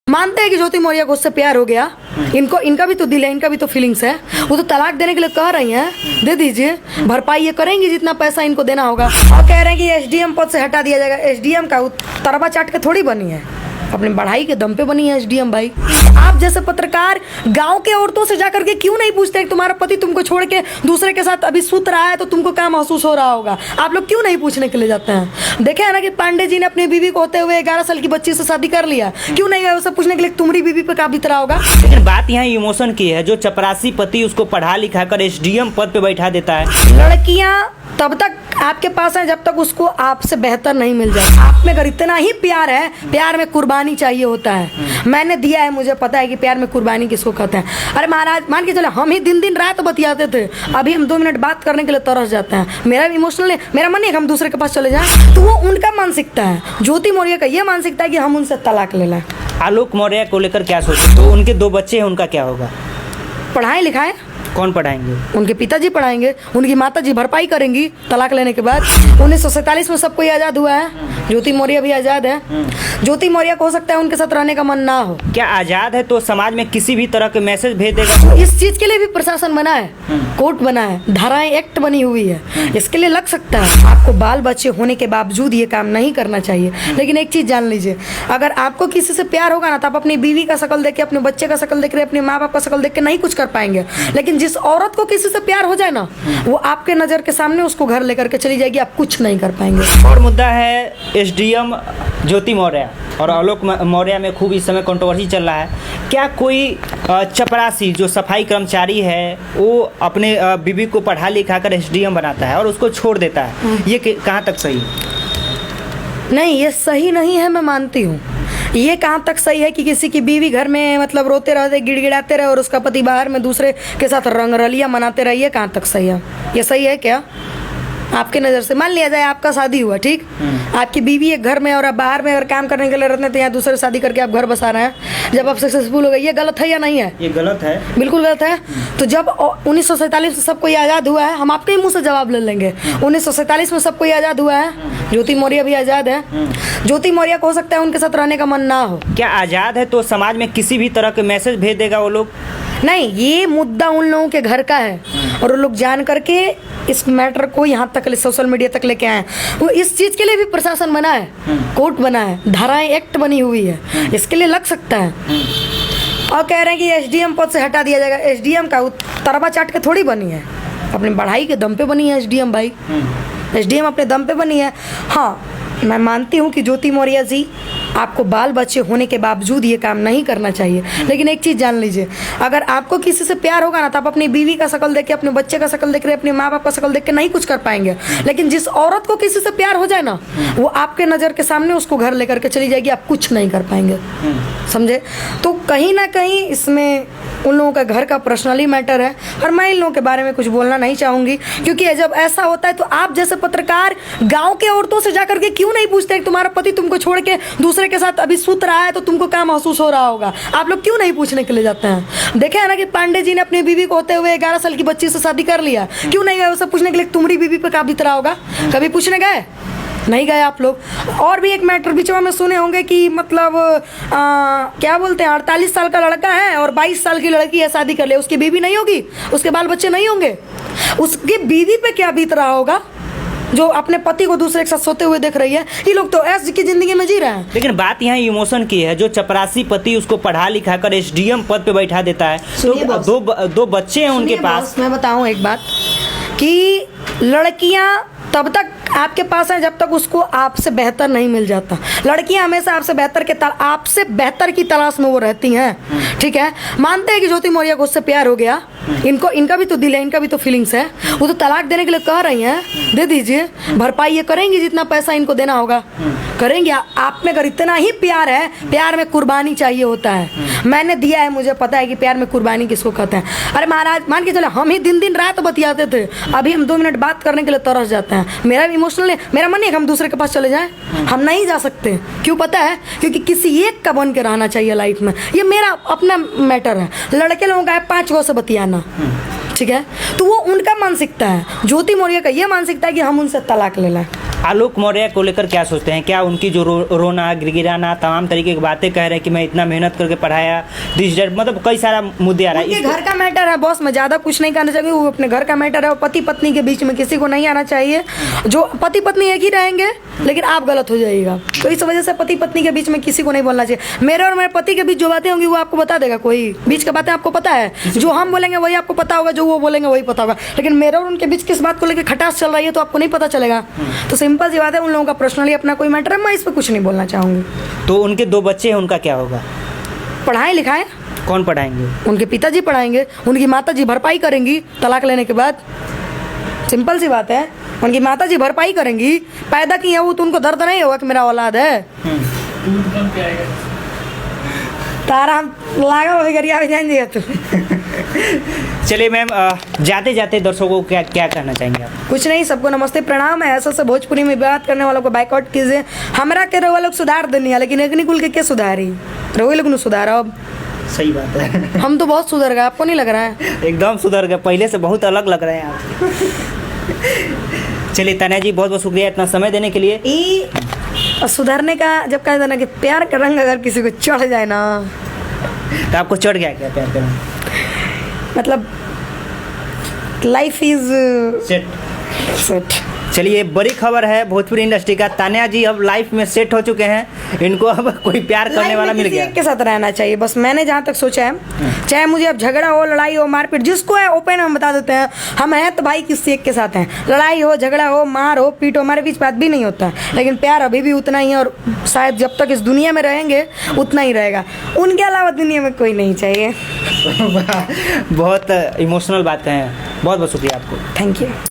मानते हैं कि ज्योति मौर्य को उससे प्यार हो गया, इनका भी तो दिल है, इनका भी तो फीलिंग्स है। वो तो तलाक देने के लिए कह रही हैं, दे दीजिए, भरपाई ये करेंगी जितना पैसा इनको देना होगा। और कह रहे हैं कि एसडीएम पद से हटा दिया जाएगा। एसडीएम का तरबा चाट के थोड़ी बनी है, अपनी बढ़ाई के दम पे बनी है एसडीएम भाई। आप जैसे पत्रकार गांव के औरतों से जाकर के क्यों नहीं पूछते कि तुम्हारा पति तुमको छोड़ के दूसरे के साथ अभी सूत रहा है तो तुमको क्या महसूस हो रहा होगा? आप लोग क्यों नहीं पूछने के लिए जाते हैं? देखे है ना कि पांडे जी ने अपनी बीवी को होते हुए 11 साल की बच्ची से शादी कर लिया, क्यों नहीं गए उसे पूछने के लिए तुम्हारी बीवी पे क्या बीत रहा होगा? लेकिन बात यहाँ इमोशन की है, जो चपरासी पति उसको पढ़ा लिखा कर एसडीएम पद पे बैठा देता है। लड़कियां तब तक आपके पास है जब तक उसको आपसे बेहतर नहीं मिल जाए। आप में अगर इतना ही प्यार है, प्यार में कुर्बानी चाहिए होता है। मैंने दिया है, मुझे पता है कि प्यार में कुर्बानी किसको कहते हैं। अरे महाराज, मान के चलो हम ही दिन दिन रात बतियाते थे, अभी हम 2 मिनट बात करने के लिए तरस जाते हैं। मेरा इमोशनल है, मेरा मन है कि हम दूसरे के पास चले जाएं, तो वो उनका मानसिकता है। ज्योति मौर्य का ये मानसिकता है कि हम उनसे तलाक ले लें। आलोक मौर्य को लेकर क्या सोचते? तो उनके 2 बच्चे हैं, उनका क्या होगा? पढ़ाएं लिखाएं, कौन पढ़ाएंगे? उनके पिताजी पढ़ाएंगे, उनकी माताजी भरपाई करेंगी तलाक लेने के बाद। 1947 में सब कोई आज़ाद हुआ है, ज्योति मौर्य भी आज़ाद है। ज्योति मौर्य को हो सकता है उनके साथ रहने का मन ना हो। क्या आज़ाद है तो समाज में किसी भी तरह के मैसेज भेज देगा? इस चीज के लिए भी प्रशासन बना है, कोर्ट बना है, धाराएं एक्ट बनी हुई है, इसके लिए लग सकता है। आपको बाल बच्चे होने के बावजूद ये काम नहीं करना चाहिए। लेकिन एक चीज जान लीजिए, अगर आपको किसी से प्यार होगा ना तो आप अपनी बीवी का शक्ल देख के, अपने बच्चे का शक्ल देख के, अपने माँ बाप का शक्ल देख के नहीं कुछ कर पाएंगे। लेकिन जिस औरत को किसी से प्यार हो जाए ना, वो आपके नजर के सामने उसको घर लेकर के चली जाएगी, आप कुछ नहीं कर पाएंगे। और मुद्दा है एसडीएम ज्योति मौर्य और आलोक मौर्य में खूब इस समय कंट्रोवर्सी चल रहा है। क्या कोई चपरासी जो सफाई कर्मचारी है वो अपने बीवी को पढ़ा लिखा कर एसडीएम बनाता है और उसको छोड़ देता है, ये कहाँ तक सही है? नहीं, ये सही नहीं है, मैं मानती हूँ। ये कहाँ तक सही है कि किसी की बीवी घर में मतलब रोते रहते, गिड़गिड़ाते रहे और उसका पति बाहर में दूसरे के साथ रंगरलियाँ मनाते रहे? ये कहाँ तक सही है? ये सही है क्या आपके नज़र से? मान लिया जाए आपका शादी हुआ, ठीक, आपकी बीवी एक घर में और आप बाहर में अगर काम करने के लिए रहते हैं, तो यहाँ दूसरे शादी करके आप घर बसा रहे हैं। जब आप सक्सेसफुल हो गए, ये गलत है या नहीं है? ये गलत है, बिल्कुल गलत है। तो जब 1947 में सबको आज़ाद हुआ है, हम आपके ही मुँह से जवाब ले लेंगे। 1947 में सबको आज़ाद हुआ है, ज्योति मौर्य भी आज़ाद है। ज्योति मौर्य को हो सकता है उनके साथ रहने का मन ना हो। क्या आज़ाद है तो समाज में किसी भी तरह के मैसेज भेज देगा वो लोग? नहीं, ये मुद्दा उन लोगों के घर का है और वो लोग जान करके इस मैटर को यहाँ तक सोशल मीडिया तक लेके आए। वो इस चीज़ के लिए भी प्रशासन बना है, कोर्ट बना है, धाराएं एक्ट बनी हुई है, इसके लिए लग सकता है। और कह रहे हैं कि एसडीएम पद से हटा दिया जाएगा। एसडीएम का तरबा चाट के थोड़ी बनी है, अपनी बढ़ाई के दम पे बनी है एसडीएम भाई। एसडीएम अपने दम पे बनी है। हाँ, मैं मानती हूँ कि ज्योति मौर्य जी, आपको बाल बच्चे होने के बावजूद ये काम नहीं करना चाहिए। लेकिन एक चीज़ जान लीजिए, अगर आपको किसी से प्यार होगा ना तो आप अपनी बीवी का शक्ल देख के, अपने बच्चे का शक्ल देख के, अपने माँ बाप का शक्ल देख के नहीं कुछ कर पाएंगे। लेकिन जिस औरत को किसी से प्यार हो जाए ना, वो आपके नज़र के सामने उसको घर लेकर के चली जाएगी, आप कुछ नहीं कर पाएंगे। समझे? तो कहीं ना कहीं इसमें उन लोगों का घर का पर्सनली मैटर है और मैं इन लोगों के बारे में कुछ बोलना नहीं चाहूँगी, क्योंकि जब ऐसा होता है तो आप जैसे पत्रकार गाँव के औरतों से जाकर के क्यों नहीं पूछते कि तुम्हारा पति तुमको छोड़ के दूसरे के साथ अभी सूत रहा है तो तुमको क्या महसूस हो रहा होगा? आप लोग क्यों नहीं पूछने के लिए जाते हैं? देखे है ना कि पांडे जी ने अपनी बीवी को होते हुए 11 साल की बच्ची से शादी कर लिया, क्यों नहीं गए उसे पूछने के लिए तुम्हारी बीवी पे क्या बीत रहा होगा? कभी पूछने गए? नहीं गए आप लोग। और भी एक मैटर बीचवा में सुने होंगे कि मतलब क्या बोलते हैं, 48 साल का लड़का है और 22 साल की लड़की है, शादी कर ले, उसकी बीवी नहीं होगी, उसके बाल बच्चे नहीं होंगे, उसकी बीवी पे क्या बीत रहा होगा जो अपने पति को दूसरे के साथ सोते हुए देख रही है? ये लोग तो ऐसी की जिंदगी में जी रहे हैं। लेकिन बात यहाँ इमोशन की है, जो चपरासी पति उसको पढ़ा लिखा कर एसडीएम पद पे बैठा देता है, तो दो बच्चे हैं उनके पास। मैं बताऊं एक बात कि लड़कियां तब तक आपके पास है जब तक उसको आपसे बेहतर नहीं मिल जाता। लड़कियां हमेशा आपसे बेहतर की तलाश में वो रहती हैं, ठीक है? मानते हैं कि ज्योति मौर्य को उससे प्यार हो गया, इनका भी तो दिल है, इनका भी तो फीलिंग्स है। वो तो तलाक देने के लिए कह रही हैं, दे दीजिए, भरपाई ये करेंगी जितना पैसा इनको देना होगा, करेंगे। आप में अगर इतना ही प्यार है, प्यार में कुर्बानी चाहिए होता है। मैंने दिया है, मुझे पता है कि प्यार में कुर्बानी किसको कहते हैं। अरे महाराज, मान के चलो हम ही दिन दिन रात बतियाते थे, अभी हम 2 मिनट बात करने के लिए तरस जाते हैं। मेरा इमोशनल है, मेरा मन है कि हम दूसरे के पास चले जाएं, हम नहीं जा सकते। क्यों पता है? क्योंकि किसी एक का बन के रहना चाहिए लाइफ में। ये मेरा अपना मैटर है। लड़के लोगों का है 5 गो से बतियाना, ठीक है? तो वो उनका मानसिकता है। ज्योति मौर्य का ये मानसिकता है कि हम उनसे तलाक ले लें। आलोक मौर्य को लेकर क्या सोचते हैं? क्या उनकी जो रोना गिड़गिड़ाना तमाम तरीके की बातें कह रहे हैं कि मैं इतना मेहनत करके पढ़ाया, मतलब कई सारा मुद्दे आ रहा है। उनके घर का मैटर है बॉस, मैं ज़्यादा कुछ नहीं कहना चाहिए, वो अपने घर का मैटर है। पति पत्नी के बीच में किसी को नहीं आना चाहिए। जो पति पत्नी एक ही रहेंगे लेकिन आप गलत हो जाइएगा, तो इस वजह से पति पत्नी के बीच में किसी को नहीं बोलना चाहिए। मेरे और मेरे पति के बीच जो बातें होंगी वो आपको बता देगा, कोई बीच की बातें आपको पता है। जो हम बोलेंगे वही आपको पता होगा, जो वो बोलेंगे वही पता होगा। लेकिन मेरे और उनके बीच किस बात को लेकर खटास चल रही है तो आपको नहीं पता चलेगा। तो सिंपल सी बात है, उन लोगों का पर्सनली अपना कोई मैटर है, मैं इस पर कुछ नहीं बोलना चाहूँगी। तो उनके 2 बच्चे हैं, उनका क्या होगा? पढ़ाएं लिखाएं। कौन पढ़ाएंगे? उनके पिताजी पढ़ाएंगे, उनकी माताजी भरपाई करेंगी तलाक लेने के बाद। सिंपल सी बात है, उनकी माताजी भरपाई करेंगी। पैदा की है वो तो उनको दर्द नहीं होगा कि मेरा औलाद है। तारा लागा वही गरिया भी जान दिया तू। चलिए मैम, जाते जाते दर्शकों को क्या क्या कहना चाहेंगे आप? कुछ नहीं, सबको नमस्ते प्रणाम है। ऐसा से भोजपुरी में बात करने वालों को बाइकआउट कीजिए। हमरा के रहुआ लोग सुधार देनी है, लेकिन एक कुल के क्या सुधारी, रहुआ लोग ने सुधारा। अब सही बात है। हम तो बहुत सुधर गए, आपको नहीं लग रहा है? एकदम सुधर गए, पहले से बहुत अलग लग रहे हैं आप। चलिए तनया जी, बहुत बहुत शुक्रिया इतना समय देने के लिए। और सुधरने का जब कहते हैं ना कि प्यार का रंग अगर किसी को चढ़ जाए ना, तो आपको चढ़ गया क्या प्यार करना? मतलब लाइफ इज सेट। चलिए, बड़ी खबर है भोजपुरी इंडस्ट्री का, तान्या जी अब लाइफ में सेट हो चुके हैं। इनको अब कोई प्यार करने वाला मिल गया। एक के साथ रहना चाहिए बस, मैंने जहाँ तक सोचा है। चाहे मुझे अब झगड़ा हो, लड़ाई हो, मारपीट, जिसको है ओपन हम बता देते हैं, हम हैं तो भाई किसी एक के साथ हैं। लड़ाई हो, झगड़ा हो, मार हो, पीट हो, हमारे बीच बात भी नहीं होता, लेकिन प्यार अभी भी उतना ही है। और शायद जब तक इस दुनिया में रहेंगे उतना ही रहेगा। उनके अलावा दुनिया में कोई नहीं चाहिए। बहुत इमोशनल बात है। बहुत बहुत शुक्रिया आपको। Thank you.